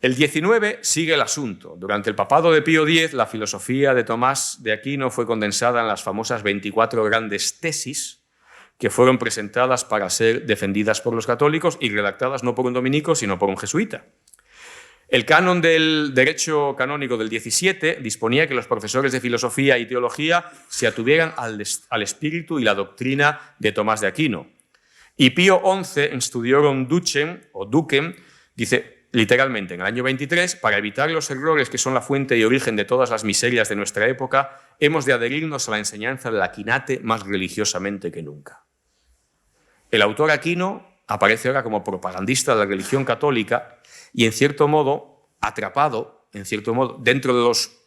El 19 sigue el asunto. Durante el papado de Pío X, la filosofía de Tomás de Aquino fue condensada en las famosas 24 grandes tesis que fueron presentadas para ser defendidas por los católicos y redactadas no por un dominico, sino por un jesuita. El canon del derecho canónico del 17 disponía que los profesores de filosofía y teología se atuvieran al espíritu y la doctrina de Tomás de Aquino. Y Pío XI en Studiorum Ducem dice literalmente en el año 23, para evitar los errores que son la fuente y origen de todas las miserias de nuestra época, hemos de adherirnos a la enseñanza del Aquinate más religiosamente que nunca. El autor Aquino aparece ahora como propagandista de la religión católica y en cierto modo atrapado, dentro de los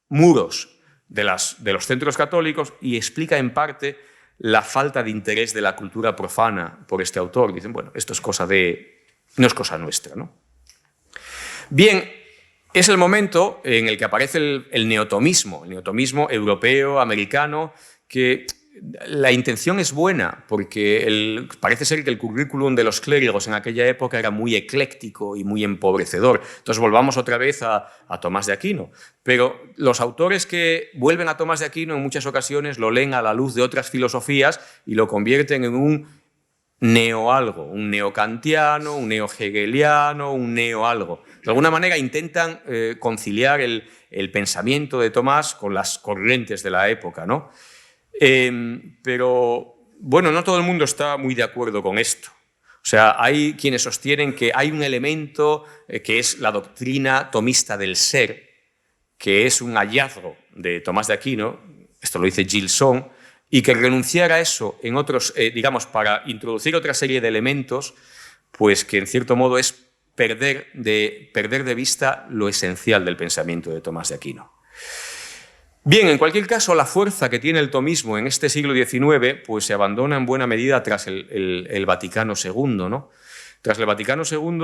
muros de los centros católicos y explica en parte la falta de interés de la cultura profana por este autor. Dicen, bueno, esto es no es cosa nuestra, ¿no? Bien, es el momento en el que aparece el neotomismo europeo, americano, que la intención es buena, porque parece ser que el currículum de los clérigos en aquella época era muy ecléctico y muy empobrecedor. Entonces volvamos otra vez a Tomás de Aquino. Pero los autores que vuelven a Tomás de Aquino en muchas ocasiones lo leen a la luz de otras filosofías y lo convierten en un neoalgo, un neocantiano, un neohegeliano, un neoalgo. De alguna manera intentan conciliar el pensamiento de Tomás con las corrientes de la época, ¿no? Pero, bueno, no todo el mundo está muy de acuerdo con esto. O sea, hay quienes sostienen que hay un elemento que es la doctrina tomista del ser, que es un hallazgo de Tomás de Aquino, esto lo dice Gilson, y que renunciar a eso en otros, digamos, para introducir otra serie de elementos, pues que en cierto modo es perder de vista lo esencial del pensamiento de Tomás de Aquino. Bien, en cualquier caso, la fuerza que tiene el tomismo en este siglo XIX pues se abandona en buena medida tras el Vaticano II, ¿no? Tras el Vaticano II,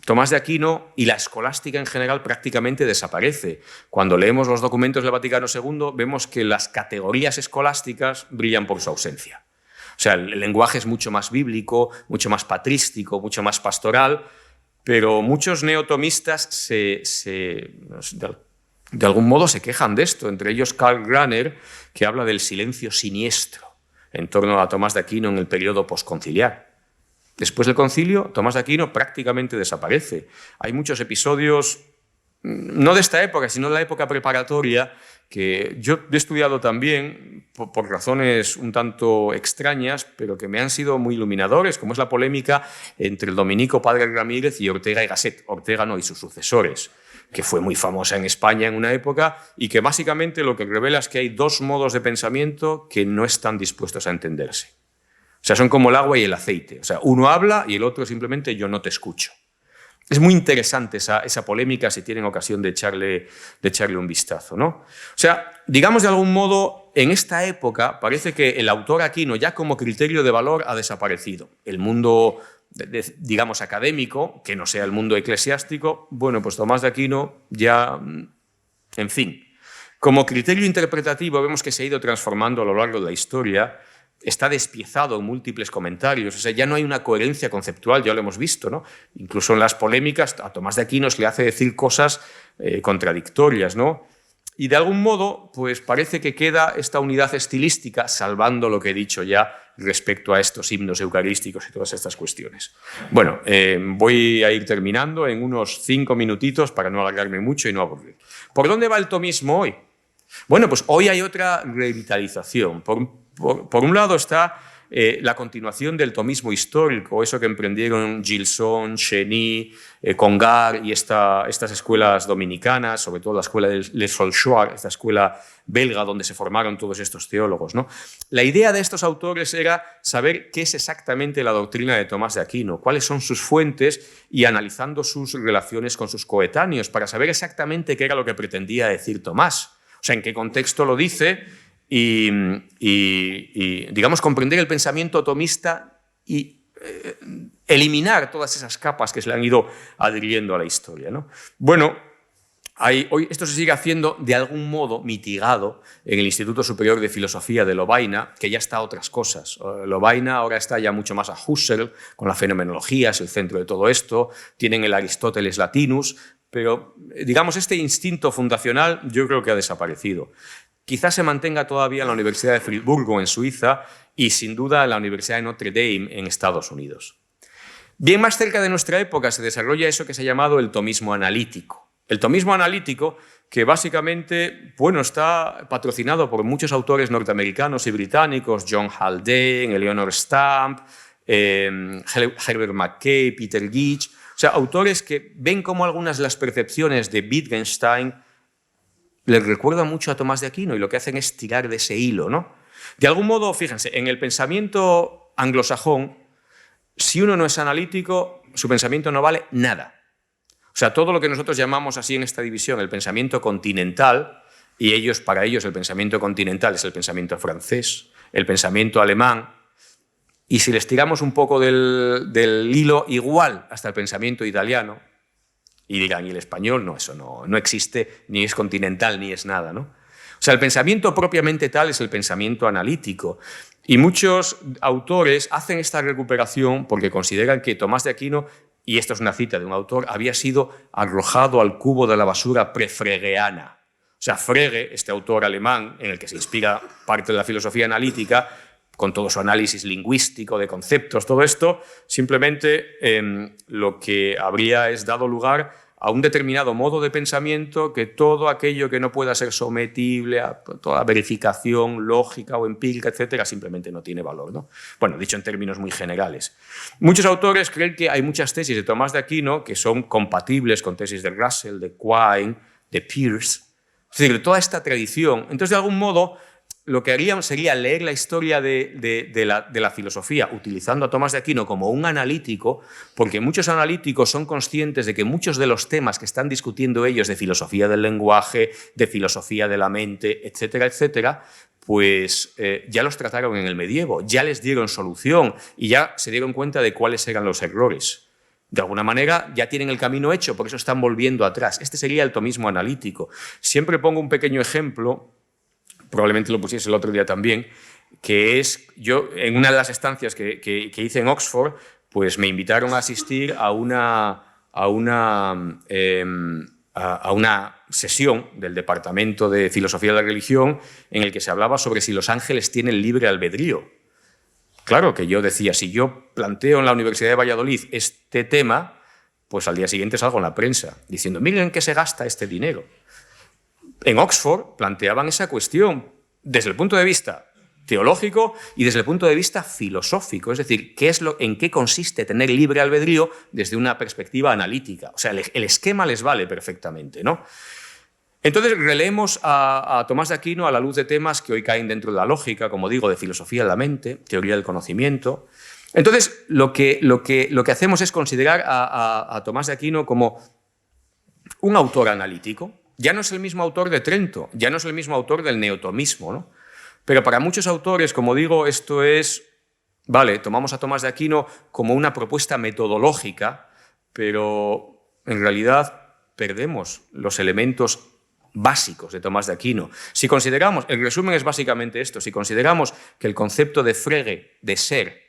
Tomás de Aquino y la escolástica en general prácticamente desaparece. Cuando leemos los documentos del Vaticano II vemos que las categorías escolásticas brillan por su ausencia. O sea, el lenguaje es mucho más bíblico, mucho más patrístico, mucho más pastoral, pero muchos neotomistas de algún modo se quejan de esto, entre ellos Karl Rahner, que habla del silencio siniestro en torno a Tomás de Aquino en el periodo posconciliar. Después del concilio, Tomás de Aquino prácticamente desaparece. Hay muchos episodios, no de esta época, sino de la época preparatoria, que yo he estudiado también por razones un tanto extrañas, pero que me han sido muy iluminadores, como es la polémica entre el dominico Padre Ramírez y Ortega y Gasset, Ortega no, y sus sucesores, que fue muy famosa en España en una época y que básicamente lo que revela es que hay dos modos de pensamiento que no están dispuestos a entenderse. O O sea, son como el agua y el aceite. O sea, uno habla y el otro simplemente yo no te escucho. Es muy interesante esa polémica, si tienen ocasión de echarle un vistazo, ¿no? O sea, digamos de algún modo, en esta época parece que el autor Aquino ya como criterio de valor ha desaparecido. El mundo, digamos, académico, que no sea el mundo eclesiástico, bueno, pues Tomás de Aquino ya, en fin. Como criterio interpretativo vemos que se ha ido transformando a lo largo de la historia. Está despiezado en múltiples comentarios, o sea, ya no hay una coherencia conceptual, ya lo hemos visto, ¿no? Incluso en las polémicas a Tomás de Aquino se le hace decir cosas contradictorias, ¿no? Y de algún modo, pues parece que queda esta unidad estilística, salvando lo que he dicho ya respecto a estos himnos eucarísticos y todas estas cuestiones. Bueno, voy a ir terminando en unos 5 minutitos para no alargarme mucho y no aburrir. ¿Por dónde va el tomismo hoy? Bueno, pues hoy hay otra revitalización. Por un lado está la continuación del tomismo histórico, eso que emprendieron Gilson, Cheny, Congar y estas escuelas dominicanas, sobre todo la escuela de Les Solchoir, esta escuela belga donde se formaron todos estos teólogos, ¿no? La idea de estos autores era saber qué es exactamente la doctrina de Tomás de Aquino, cuáles son sus fuentes y analizando sus relaciones con sus coetáneos para saber exactamente qué era lo que pretendía decir Tomás, o sea, en qué contexto lo dice y digamos, comprender el pensamiento tomista y eliminar todas esas capas que se le han ido adhiriendo a la historia, ¿no? Bueno, hoy esto se sigue haciendo de algún modo mitigado en el Instituto Superior de Filosofía de Lovaina, que ya está a otras cosas. Lovaina ahora está ya mucho más a Husserl, con la fenomenología, es el centro de todo esto, tienen el Aristóteles Latinus, pero digamos este instinto fundacional yo creo que ha desaparecido. Quizás se mantenga todavía en la Universidad de Friburgo, en Suiza, y sin duda en la Universidad de Notre Dame, en Estados Unidos. Bien más cerca de nuestra época se desarrolla eso que se ha llamado el tomismo analítico. El tomismo analítico, que básicamente, bueno, está patrocinado por muchos autores norteamericanos y británicos, John Haldane, Eleanor Stamp, Herbert McKay, Peter Gage, o sea, autores que ven cómo algunas de las percepciones de Wittgenstein les recuerda mucho a Tomás de Aquino y lo que hacen es tirar de ese hilo, ¿no? De algún modo, fíjense, en el pensamiento anglosajón, si uno no es analítico, su pensamiento no vale nada. O sea, todo lo que nosotros llamamos así en esta división el pensamiento continental, y para ellos el pensamiento continental es el pensamiento francés, el pensamiento alemán, y si les tiramos un poco del hilo igual hasta el pensamiento italiano, y dirán, ¿y el español? No, eso no existe, ni es continental, ni es nada, ¿no? O sea, el pensamiento propiamente tal es el pensamiento analítico. Y muchos autores hacen esta recuperación porque consideran que Tomás de Aquino, y esto es una cita de un autor, había sido arrojado al cubo de la basura prefregeana. O sea, Frege, este autor alemán, en el que se inspira parte de la filosofía analítica, con todo su análisis lingüístico de conceptos, todo esto, simplemente lo que habría es dado lugar a un determinado modo de pensamiento que todo aquello que no pueda ser sometible a toda verificación lógica o empírica, etcétera, simplemente no tiene valor, ¿no? Bueno, dicho en términos muy generales. Muchos autores creen que hay muchas tesis de Tomás de Aquino que son compatibles con tesis de Russell, de Quine, de Peirce, es decir, de toda esta tradición. Entonces, de algún modo, lo que harían sería leer la historia de la filosofía utilizando a Tomás de Aquino como un analítico, porque muchos analíticos son conscientes de que muchos de los temas que están discutiendo ellos de filosofía del lenguaje, de filosofía de la mente, etcétera, etcétera, pues ya los trataron en el medievo, ya les dieron solución y ya se dieron cuenta de cuáles eran los errores. De alguna manera ya tienen el camino hecho, por eso están volviendo atrás. Este sería el tomismo analítico. Siempre pongo un pequeño ejemplo, probablemente lo pusiese el otro día también, que es, yo en una de las estancias que hice en Oxford, pues me invitaron a asistir a una sesión del Departamento de Filosofía de la Religión en el que se hablaba sobre si los ángeles tienen libre albedrío. Claro que yo decía, si yo planteo en la Universidad de Valladolid este tema, pues al día siguiente salgo en la prensa diciendo, miren en qué se gasta este dinero. En Oxford planteaban esa cuestión desde el punto de vista teológico y desde el punto de vista filosófico, es decir, en qué consiste tener libre albedrío desde una perspectiva analítica. O sea, el esquema les vale perfectamente, ¿no? Entonces releemos a Tomás de Aquino a la luz de temas que hoy caen dentro de la lógica, como digo, de filosofía de la mente, teoría del conocimiento. Entonces lo que hacemos es considerar a Tomás de Aquino como un autor analítico. Ya no es el mismo autor de Trento, ya no es el mismo autor del neotomismo, ¿no? Pero para muchos autores, como digo, esto es, vale, tomamos a Tomás de Aquino como una propuesta metodológica, pero en realidad perdemos los elementos básicos de Tomás de Aquino. Si consideramos, el resumen es básicamente esto, si consideramos que el concepto de Frege, de ser,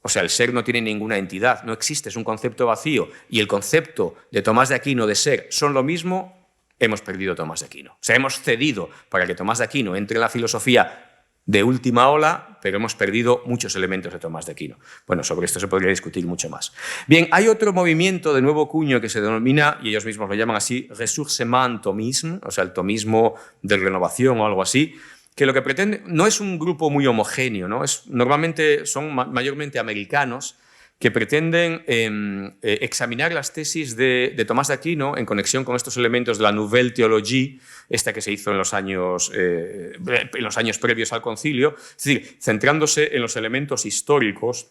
o sea, el ser no tiene ninguna entidad, no existe, es un concepto vacío, y el concepto de Tomás de Aquino de ser son lo mismo, hemos perdido a Tomás de Aquino. O sea, hemos cedido para que Tomás de Aquino entre en la filosofía de última ola, pero hemos perdido muchos elementos de Tomás de Aquino. Bueno, sobre esto se podría discutir mucho más. Bien, hay otro movimiento de nuevo cuño que se denomina, y ellos mismos lo llaman así, Ressourcement Thomisme, o sea, el tomismo de renovación o algo así, que lo que pretende no es un grupo muy homogéneo, ¿no? Normalmente son mayormente americanos que pretenden examinar las tesis de Tomás de Aquino en conexión con estos elementos de la Nouvelle Théologie, esta que se hizo en los años previos al concilio, es decir, centrándose en los elementos históricos,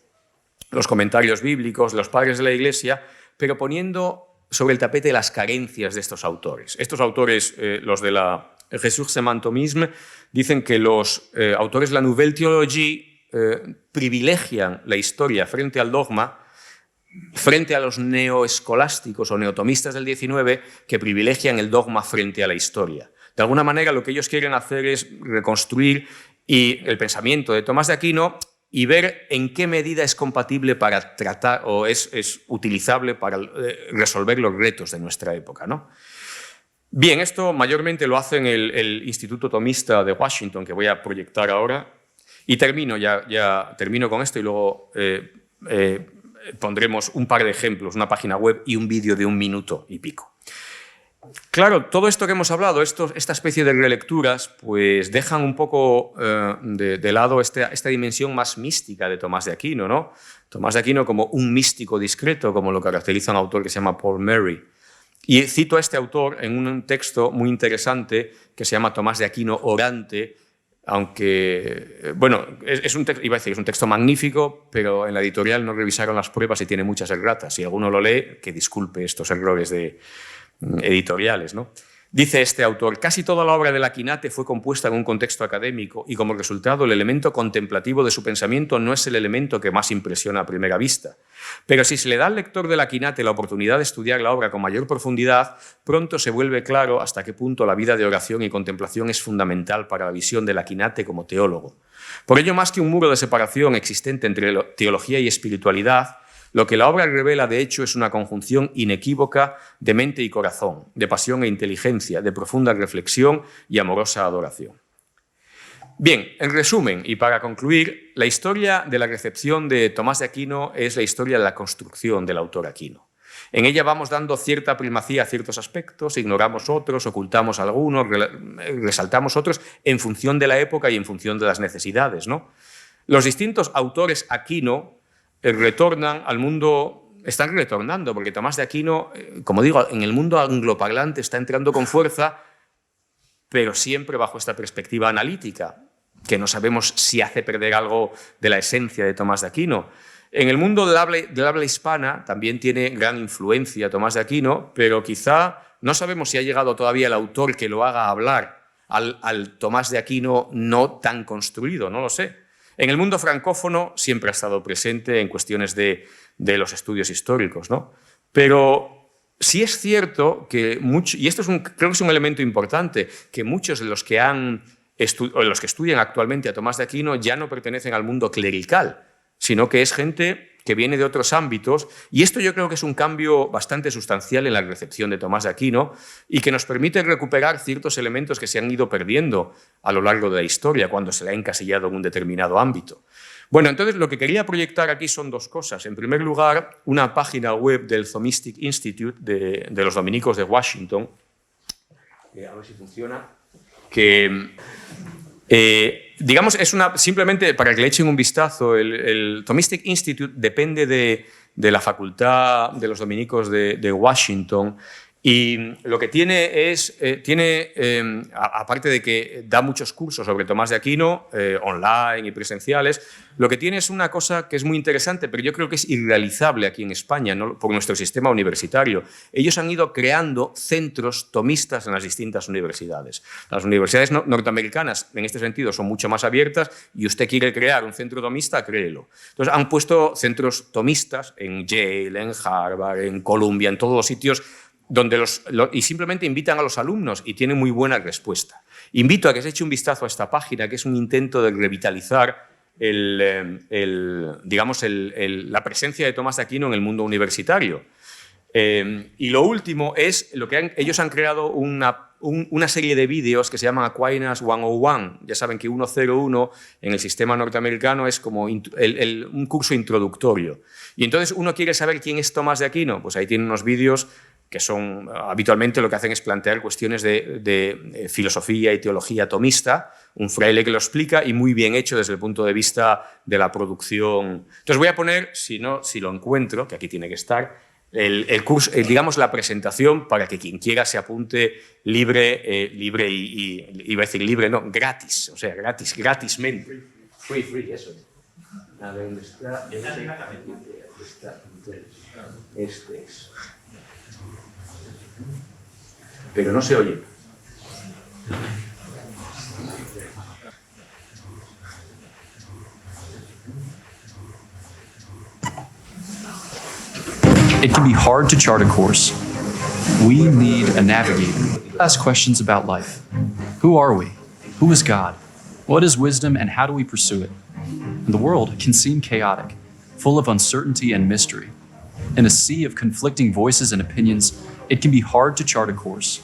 los comentarios bíblicos, los padres de la Iglesia, pero poniendo sobre el tapete las carencias de estos autores. Estos autores, los de la Ressourcement Thomisme, dicen que los autores de la Nouvelle Théologie privilegian la historia frente al dogma, frente a los neoescolásticos o neotomistas del XIX que privilegian el dogma frente a la historia. De alguna manera lo que ellos quieren hacer es reconstruir el pensamiento de Tomás de Aquino y ver en qué medida es compatible para tratar o es utilizable para resolver los retos de nuestra época, ¿no? Bien, esto mayormente lo hacen el Instituto Tomista de Washington, que voy a proyectar ahora. Y termino con esto y luego pondremos un par de ejemplos, una página web y un vídeo de 1 minuto y pico. Claro, todo esto que hemos hablado, esta especie de relecturas, pues dejan un poco de lado esta dimensión más mística de Tomás de Aquino, ¿no? Tomás de Aquino como un místico discreto, como lo caracteriza un autor que se llama Paul Murray. Y cito a este autor en un texto muy interesante que se llama Tomás de Aquino orante, aunque, bueno, es un texto magnífico, pero en la editorial no revisaron las pruebas y tiene muchas erratas. Si alguno lo lee, que disculpe estos errores editoriales, ¿no? Dice este autor, casi toda la obra de Laquinate fue compuesta en un contexto académico y como resultado el elemento contemplativo de su pensamiento no es el elemento que más impresiona a primera vista. Pero si se le da al lector de Laquinate la oportunidad de estudiar la obra con mayor profundidad, pronto se vuelve claro hasta qué punto la vida de oración y contemplación es fundamental para la visión de Laquinate como teólogo. Por ello, más que un muro de separación existente entre teología y espiritualidad, lo que la obra revela, de hecho, es una conjunción inequívoca de mente y corazón, de pasión e inteligencia, de profunda reflexión y amorosa adoración. Bien, en resumen, y para concluir, la historia de la recepción de Tomás de Aquino es la historia de la construcción del autor Aquino. En ella vamos dando cierta primacía a ciertos aspectos, ignoramos otros, ocultamos algunos, resaltamos otros, en función de la época y en función de las necesidades, ¿no? Los distintos autores Aquino retornan al mundo, están retornando, porque Tomás de Aquino, como digo, en el mundo angloparlante está entrando con fuerza, pero siempre bajo esta perspectiva analítica, que no sabemos si hace perder algo de la esencia de Tomás de Aquino. En el mundo del habla hispana también tiene gran influencia Tomás de Aquino, pero quizá no sabemos si ha llegado todavía el autor que lo haga hablar al Tomás de Aquino no tan construido, no lo sé. En el mundo francófono siempre ha estado presente en cuestiones de los estudios históricos, ¿no? Pero sí es cierto que, y esto creo que es un elemento importante, que muchos de los que estudian actualmente a Tomás de Aquino ya no pertenecen al mundo clerical, sino que es gente que viene de otros ámbitos, y esto yo creo que es un cambio bastante sustancial en la recepción de Tomás de Aquino y que nos permite recuperar ciertos elementos que se han ido perdiendo a lo largo de la historia cuando se le ha encasillado en un determinado ámbito. Bueno, entonces lo que quería proyectar aquí son dos cosas. En primer lugar, una página web del Thomistic Institute de los dominicos de Washington, a ver si funciona, que digamos, simplemente para que le echen un vistazo, el Thomistic Institute depende de la facultad de los dominicos de Washington Y lo que tiene es, aparte de que da muchos cursos sobre Tomás de Aquino, online y presenciales, lo que tiene es una cosa que es muy interesante, pero yo creo que es irrealizable aquí en España, ¿no? Por nuestro sistema universitario. Ellos han ido creando centros tomistas en las distintas universidades. Las universidades norteamericanas, en este sentido, son mucho más abiertas y usted quiere crear un centro tomista, créelo. Entonces, han puesto centros tomistas en Yale, en Harvard, en Columbia, en todos los sitios, donde y simplemente invitan a los alumnos y tienen muy buena respuesta. Invito a que se eche un vistazo a esta página, que es un intento de revitalizar la presencia de Tomás de Aquino en el mundo universitario. Y lo último es ellos han creado una serie de vídeos que se llaman Aquinas 101. Ya saben que 101 en el sistema norteamericano es como un curso introductorio. Y entonces uno quiere saber quién es Tomás de Aquino, pues ahí tienen unos vídeos que son habitualmente lo que hacen es plantear cuestiones de filosofía y teología tomista, un fraile que lo explica y muy bien hecho desde el punto de vista de la producción. Entonces voy a poner, si lo encuentro, que aquí tiene que estar, el curso, digamos la presentación para que quien quiera se apunte libre y iba a decir libre, no, gratis, o sea, gratismente. Free, eso. A ver, ¿dónde está? Este es. Pero no se oye. It can be hard to chart a course. We need a navigator. Ask questions about life. Who are we? Who is God? What is wisdom and how do we pursue it? And the world can seem chaotic, full of uncertainty and mystery. In a sea of conflicting voices and opinions, it can be hard to chart a course.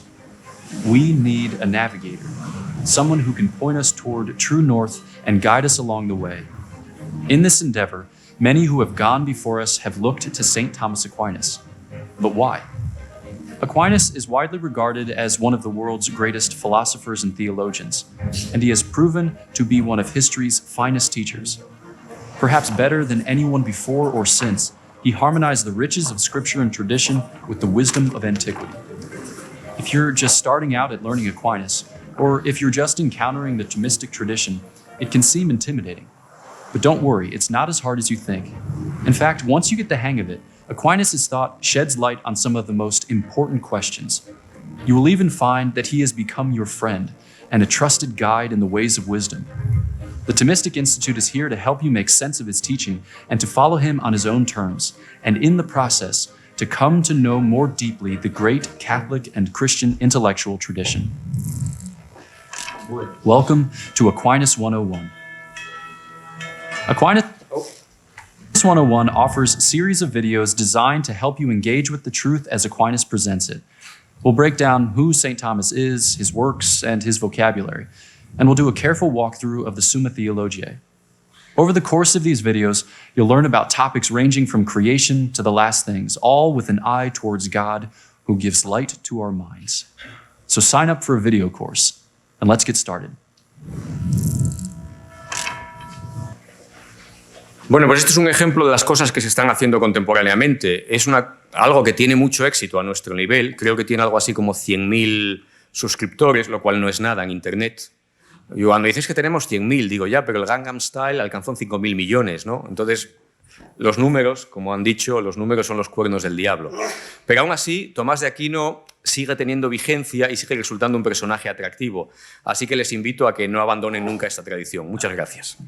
We need a navigator, someone who can point us toward true north and guide us along the way. In this endeavor, many who have gone before us have looked to St. Thomas Aquinas. But why? Aquinas is widely regarded as one of the world's greatest philosophers and theologians, and he has proven to be one of history's finest teachers. Perhaps better than anyone before or since, he harmonized the riches of scripture and tradition with the wisdom of antiquity. If you're just starting out at learning Aquinas, or if you're just encountering the Thomistic tradition, it can seem intimidating. But don't worry, it's not as hard as you think. In fact, once you get the hang of it, Aquinas' thought sheds light on some of the most important questions. You will even find that he has become your friend and a trusted guide in the ways of wisdom. The Thomistic Institute is here to help you make sense of his teaching and to follow him on his own terms, and in the process, to come to know more deeply the great Catholic and Christian intellectual tradition. Welcome to Aquinas 101. Aquinas 101 offers a series of videos designed to help you engage with the truth as Aquinas presents it. We'll break down who St. Thomas is, his works, and his vocabulary, and we'll do a careful walkthrough of the Summa Theologiae. Over the course of these videos, you'll learn about topics ranging from creation to the last things, all with an eye towards God who gives light to our minds. So sign up for a video course, and let's get started. Bueno, pues esto es un ejemplo de las cosas que se están haciendo contemporáneamente. Es algo que tiene mucho éxito a nuestro nivel. Creo que tiene algo así como 100.000 suscriptores, lo cual no es nada en Internet. Y cuando dices que tenemos 100.000, digo ya, pero el Gangnam Style alcanzó 5.000 millones, ¿no? Entonces, los números, como han dicho, los números son los cuernos del diablo. Pero aún así, Tomás de Aquino sigue teniendo vigencia y sigue resultando un personaje atractivo. Así que les invito a que no abandonen nunca esta tradición. Muchas gracias.